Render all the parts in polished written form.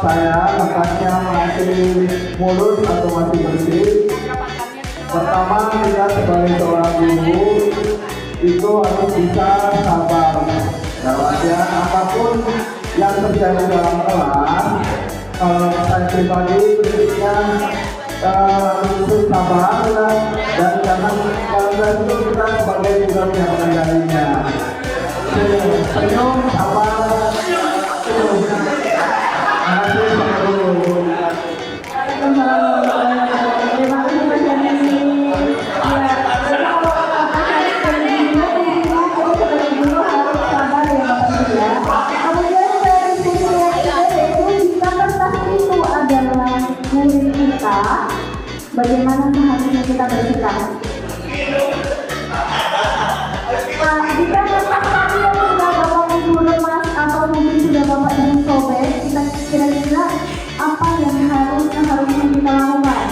saya apakah masih mulus atau masih bersih? Pertama, kita sebagai seorang guru itu harus bisa sabar. Dalam artian apapun yang terjadi dalam kelas, kalau saya pribadi prinsipnya harus sabar dan jangan kelas itu kita sebagai tugas yang mengendalinya. Senyum, sabar, senyum. Terima kasih, Pak Guru. Bagaimana seharusnya kita bersikap? Jika kertas tadi yang sudah Bapak Ibu lemas atau mungkin sudah Bapak Ibu sobek, kita kira-kira apa yang harusnya kita lakukan?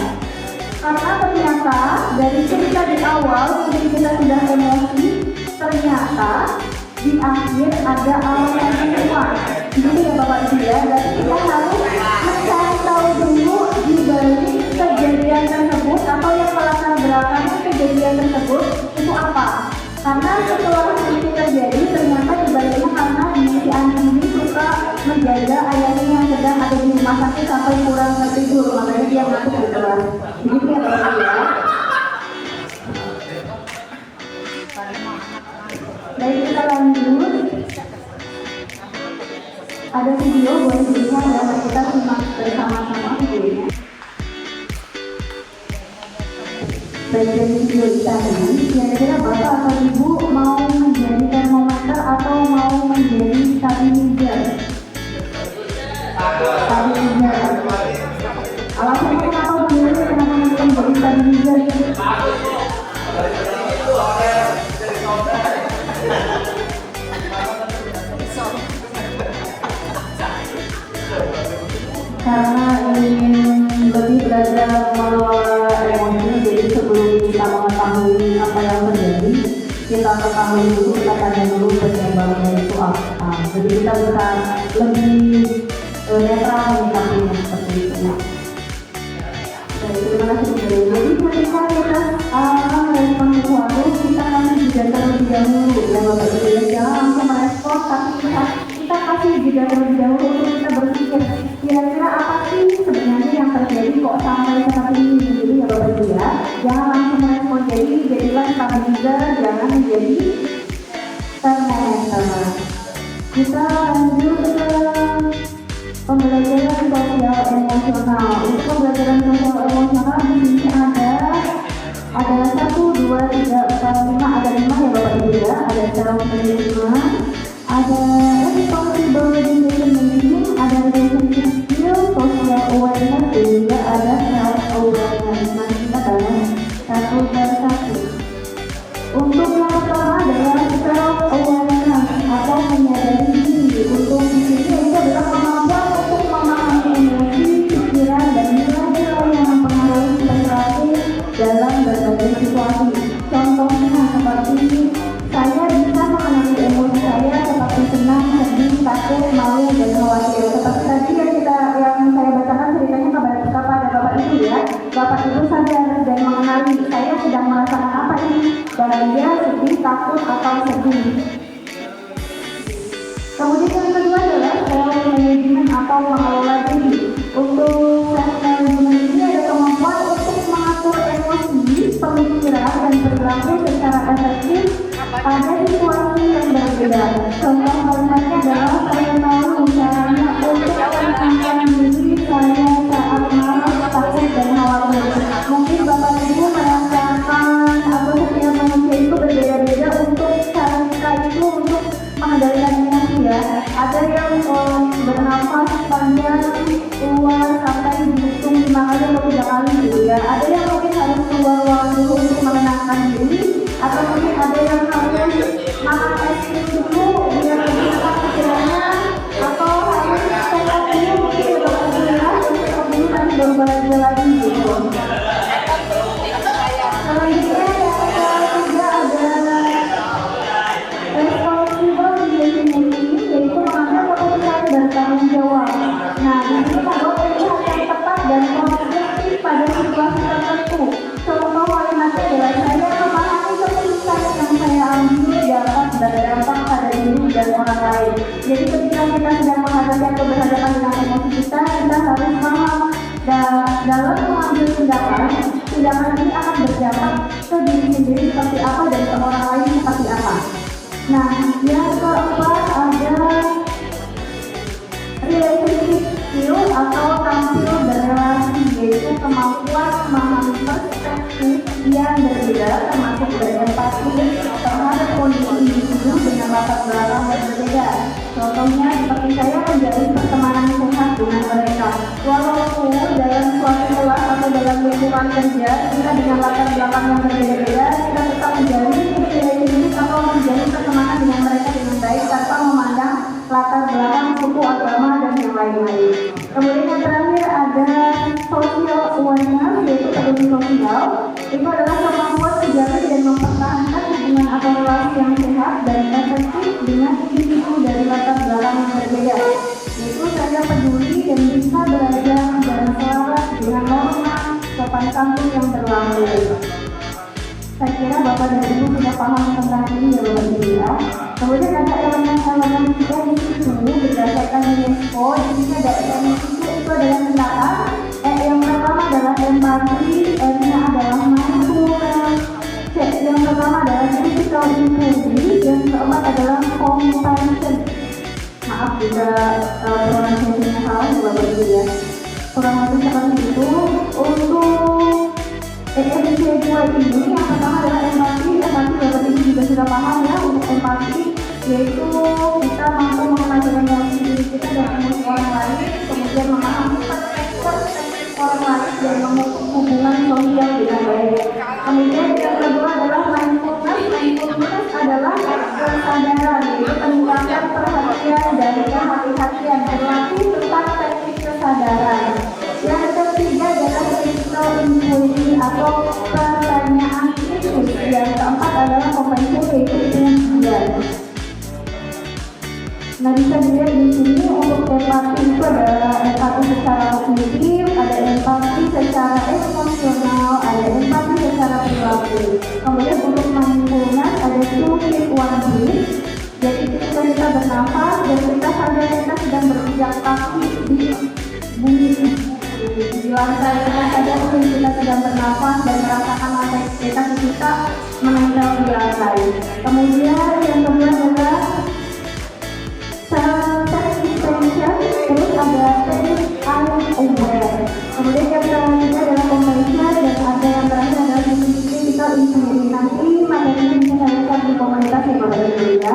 Karena ternyata dari cerita di awal mungkin kita sudah emosi, ternyata di akhir ada alasan semua. Gitu ya Bapak Ibu ya, dan kita harus mencari tahu dulu di balik kejadian tersebut atau yang melatar belakang kejadian tersebut itu apa. Karena setelah itu terjadi ternyata dibaliknya karena si anjing ini suka menjaga ayahnya yang sedang ada di rumah sakit sampai kurang tertidur, makanya dia masuk di kelas. Begitu ya Bapak ya. Baik, kita lanjut. Ada video boleh dilihat dan kita simak bersama-sama videonya. Baik, dari video tadi, kira-kira Bapak atau Ibu mau menjadi termometer atau mau menjadi stabilizer? Stabilizer. Alasannya kenapa beliau kenapa menjadi stabilizer? Karena ingin lebih belajar mengelola emosi, jadi sebelum kita mengetahui apa yang terjadi, kita ketahui dulu, kita tanya dulu penyebabnya itu apa. Jadi kita bisa lebih netral menyikapinya seperti itu. Baik, terima kasih Bu. Jadi ketika kita merespon sesuatu, kita kasih jeda terlebih dahulu ya Bapak Ibu. Jangan langsung merespon, tapi kita kasih jeda terlebih dahulu untuk kita berpikir kira-kira apa sih sebenarnya yang terjadi kok sampai seperti ini, gitu ya Bapak Ibu ya. Jangan langsung merespon, jadi jadilah stabilizer, jangan menjadi termometer. Kita lanjut ke pembelajaran sosial emosional. Untuk pembelajaran sosial emosional di sini ada 1, 2, 3, 4, 5, ada 5 ya Bapak Ibu ya. Ada self management, ada responsible decision making, ada relationship skills, social awareness, dan juga ada self awareness. Nanti kita bahas satu persatu. Untuk yang pertama adalah self awareness atau menyadari diri. Untuk di sini itu adalah kemampuan untuk memahami emosi, pikiran, dan nilai-nilai yang mempengaruhi perilaku dalam berbagai situasi. Contohnya seperti saya bisa mengenali emosi saya seperti senang, sedih, takut, malu, dan khawatir. Seperti tadi yang saya bacakan ceritanya kepada Bapak Ibu ya. Bapak Ibu sadar dan mengenali saya sedang merasakan apa ini, bahagia, sedih, takut, atau sedih. Kemudian yang kedua adalah self management atau mengelola diri. Untuk self management ini ada kemampuan untuk mengatur emosi, pemikiran, dan perilaku secara efektif pada situasi yang berbeda. Contoh halnya adalah saya tahu caranya untuk menenangkan diri saya saat marah, takut, dan khawatir. Mungkin Bapak Ibu merasakan atau setiap manusia itu berbeda-beda untuk cara kita itu untuk mengendalikan emosi ya. Ada yang bernafas panjang keluar sampai dihitung 5 kali atau 3 kali gitu ya. Ada yang mungkin harus keluar ruangan dulu untuk menenangkan diri, atau mungkin ada yang harus makan es krim dulu biar menenangkan pikirannya, atau harus sehat dulu mungkin ya Bapak Ibu ya, untuk dulu nanti baru belajar lagi gitu. Selanjutnya yang ketiga ada responsible decision making, yaitu mengambil keputusan bertanggung jawab. Nah, di sini Jadi ketika kita sedang menghadapi atau berhadapan dengan emosi kita harus paham dalam mengambil tindakan ini akan berdampak ke diri sendiri seperti apa dan ke orang lain seperti apa. Nah, yang keempat ada relationship skill atau tampil berrelasi, yaitu kemampuan memahami perspektif yang berbeda termasuk berempati terhadap kondisi individu dengan latar belakang berbeda. Contohnya seperti saya menjalin pertemanan sehat dengan mereka, walaupun dalam suatu kelas atau dalam lingkungan kerja kita dengan latar belakang yang berbeda-beda, kita tetap menjalin relationship atau menjalin pertemanan dengan mereka dengan baik tanpa memandang latar belakang, suku, agama, dan yang lain-lain. Kemudian yang terakhir ada social awareness, yaitu peduli sosial. Itu adalah kemampuan menjalin dan mempertahankan hubungan atau relasi yang sehat dan efektif dengan individu dari latar belakang yang berbeda. Yaitu saya peduli dan bisa belajar dan selaras dengan norma sopan santun yang berlaku. Saya kira Bapak dan Ibu sudah paham tentang ini ya Bapak Ibu ya. Kemudian ada elemen-elemen itu berdasarkan UNESCO. Di sini ada itu adalah tindakan. Yang pertama adalah empati, M-nya adalah mindfulness, yang pertama adalah critical thinking, yang keempat adalah compassion. Maaf jika pronunciation-nya salah Bapak Ibu ya. Kurang lebih seperti itu. Untuk EMC 2 ini yang pertama adalah empati Bapak Ibu juga sudah paham ya. Untuk empati yaitu kita mampu mengenali emosi diri kita dan emosi orang lain, kemudian memahami perspektif orang lain dan membentuk hubungan sosial dengan baik. Kemudian yang kedua adalah mindfulness adalah kesadaran, yaitu peningkatan perhatian dan kehati-hatian berlatih tentang teknik kesadaran. Yang ketiga adalah critical thinking atau pertanyaan kritis. Yang keempat adalah compassion, yaitu pujian. Nah, bisa dilihat di sini untuk empati itu ada empati secara kognitif, ada empati secara emosional, ada empati secara perilaku. Kemudian untuk mindfulness ada 2 hit 1 breath. Jadi ketika kita bernafas dan kita sadar kita sedang berpijak kaki di bumi di lantai, kita sadar kita sedang bernafas dan merasakan lantai kita menempel di lantai. Kemudian yang kedua adalah self-expression, terus ada self-aware. Kemudian yang ketiga adalah compassion dan ada yang terakhir adalah critical thinking. Nanti materinya bisa saya lihat di komunitas ya Bapak Ibu ya.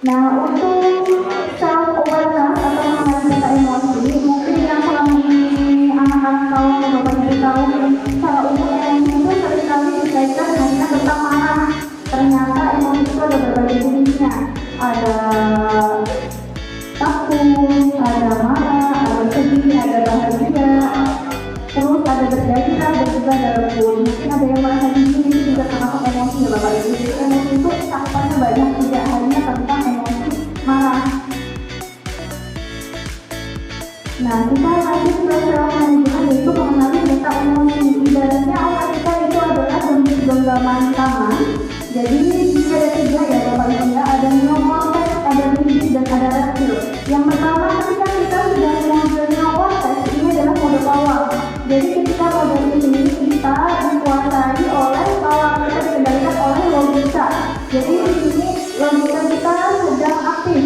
Nah, untuk self-awareness atau mengenali data emosi, mungkin yang selama ini anak-anak tahu atau Bapak Ibu tahu, secara umum emosi itu seringkali dikaitkan hanya tentang marah. Ternyata emosi itu ada berbagai jenisnya. Ada takut, ada marah, ada sedih, ada bahagia, terus ada bergairah dan juga ada lembut. Mungkin ada yang merasa dingin, itu juga termasuk emosi ya Bapak Ibu. Jadi emosi itu cakupannya banyak, tidak hanya tentang emosi marah. Nah, kita lanjut ke selanjutnya, yaitu mengenali data emosi. Ibaratnya otak kita itu adalah bentuk genggaman taman. Jadi ada 3 ya Bapak Ibu ya, ada neokortex, ada limbic dan ada reptil. Yang pertama ketika kita sudah mode neokortex, ini adalah mode power. Jadi ketika mode ini kita dikuasai oleh power, kita dikendalikan oleh logika. Jadi di sini logika kita sedang aktif,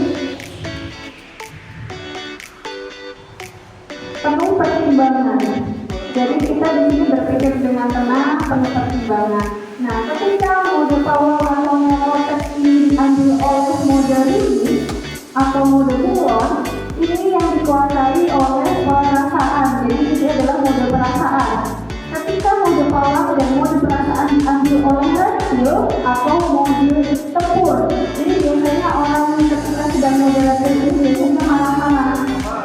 penuh pertimbangan. Jadi kita di sini berpikir dengan tenang, penuh pertimbangan. Nah, ketika mode power atau neokortex ini diambil oleh mode limbic atau mode buron, ini yang dikuasai oleh perasaan. Jadi ini adalah mode perasaan. Ketika mode power dan mode perasaan diambil oleh reptil atau mode tempur. Jadi biasanya orang ketika sedang mode reptil ini biasanya marah-marah.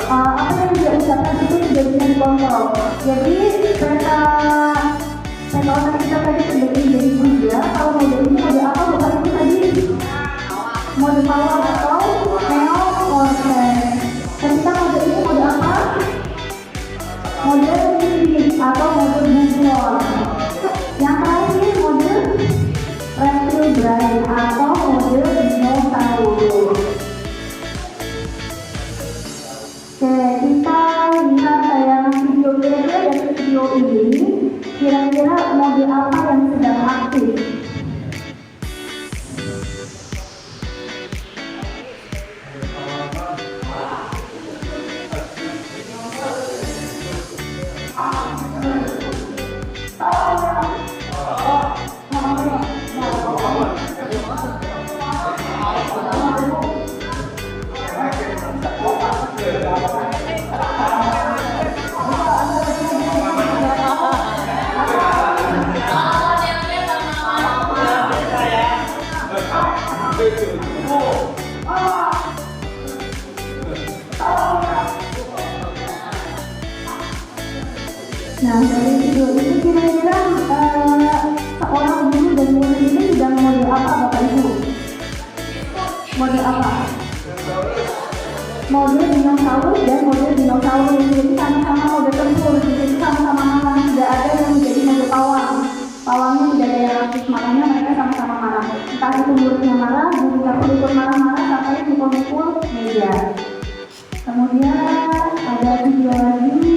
Apa yang dia ucapkan itu tidak bisa dikontrol. Jadi peta otak kita tadi terbagi jadi 3. Kalau mode ini mode apa Bapak Ibu tadi? Mode power atau neokortex. Ketika mode ini mode apa? Mode limbic atau mode buron. Yang terakhir mode reptil Nah, dari video ini kira-kira seorang guru dan murid ini sedang model apa Bapak Ibu? Model apa? Model dinosaurus dan model dinosaurus. Jadi sama-sama model tempur. Jadi sama-sama marah. Tidak ada yang menjadi model pawang. Pawangnya tidak ada yang aktif, makanya mereka sama-sama marah. Entah itu muridnya marah, gurunya pun ikut marah-marah sampai mukul-mukul meja. Kemudian ada video lagi.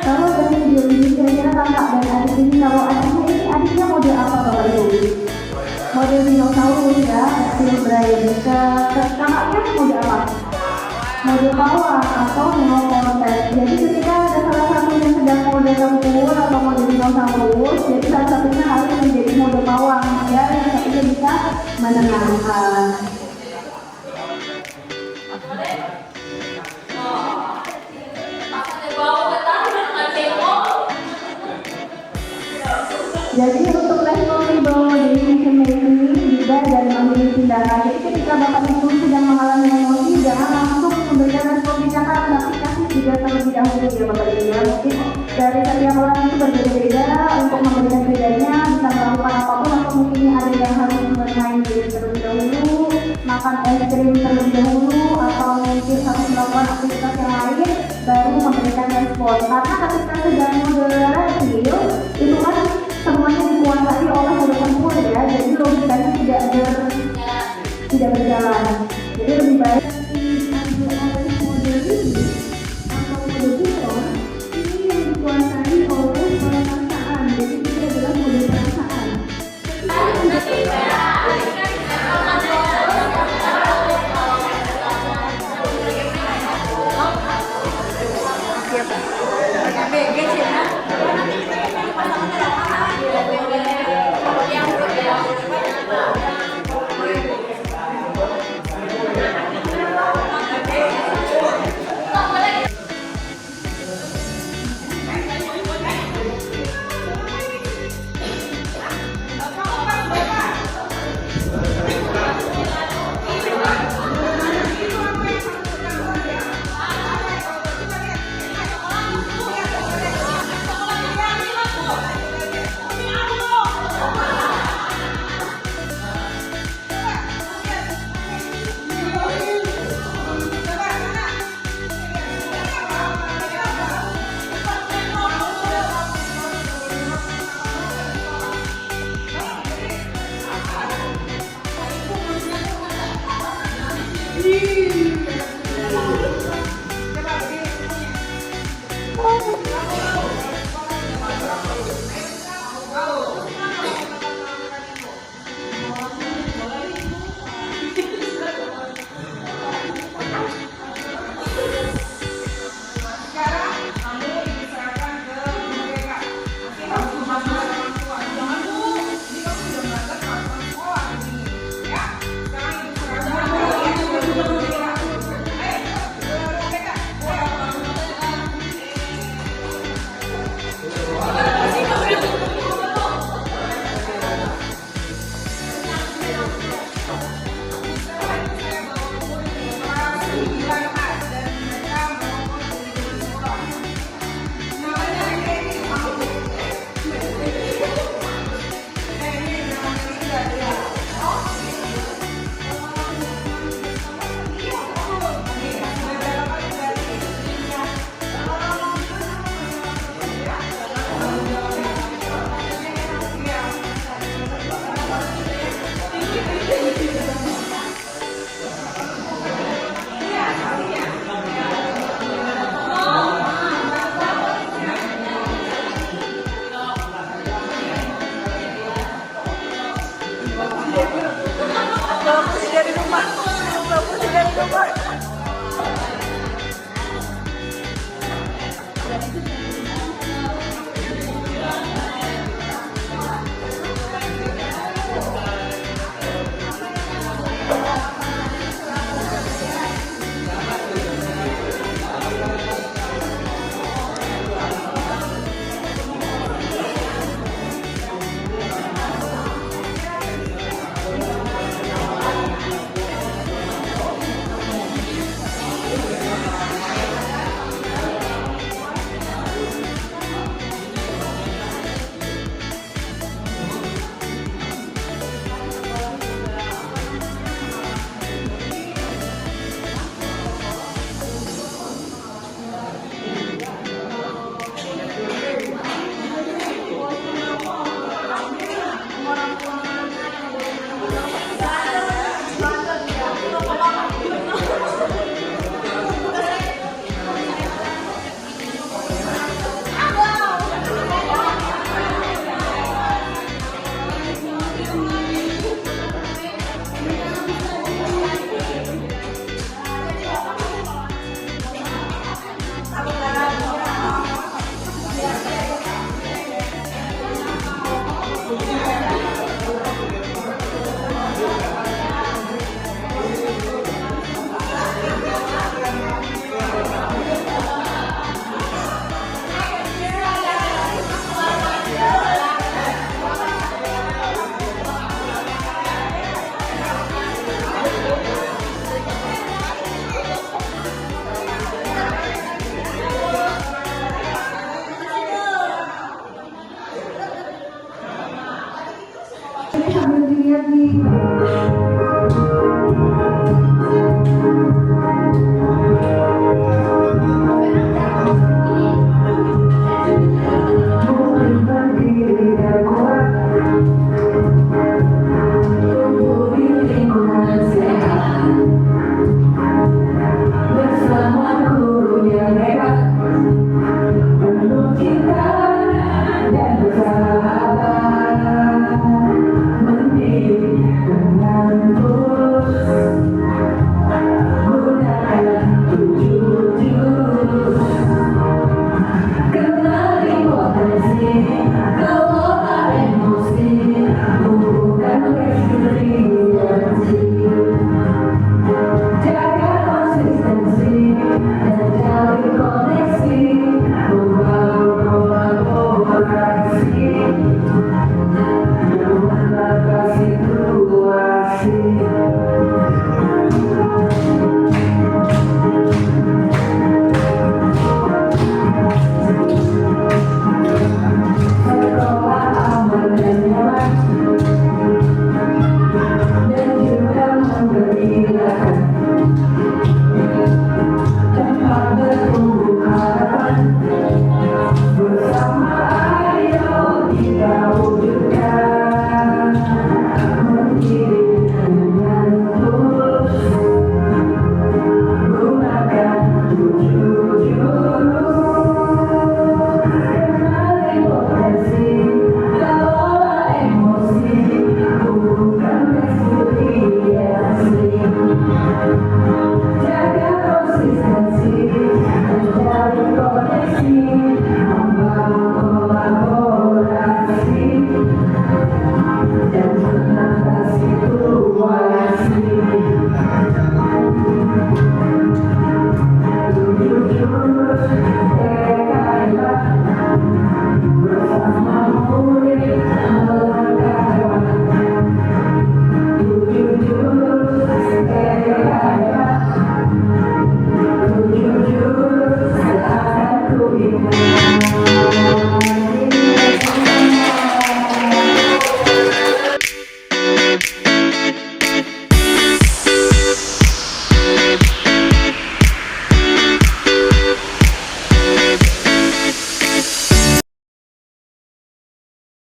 Kalau dari video ini kira-kira kakak dan adik ini, kalau adiknya model apa Bapak Ibu? Model dinosaurus ya, Phil Brian. Kakaknya model apa? Model pawang atau neocortex. Jadi ketika ada salah satu yang sedang model tempur atau model dinosaurus, jadi salah satunya harus menjadi model pawang ya, yang satunya bisa menenangkan. Jadi untuk responsible decision making juga dan memilih tindakan. Jadi ketika Bapak Ibu sedang mengalami emosi, jangan langsung memberikan respon tindakan, tapi kasih juga terlebih dahulu ya Bapak Ibu ya. Mungkin dari setiap orang itu berbeda-beda untuk memberikan bedanya, bisa melakukan apapun atau mungkin ada yang harus bermain game terlebih dahulu, makan es krim terlebih dahulu, atau mungkin harus melakukan aktivitas yang lain baru memberikan respon. Karena ketika sedang model itu kan semuanya dikuasai oleh model tempur ya, jadi logikanya tidak berjalan. Jadi lebih baik diambil oleh model ini atau model buton ini yang dikuasai oleh perasaan. Jadi itu adalah model perasaan.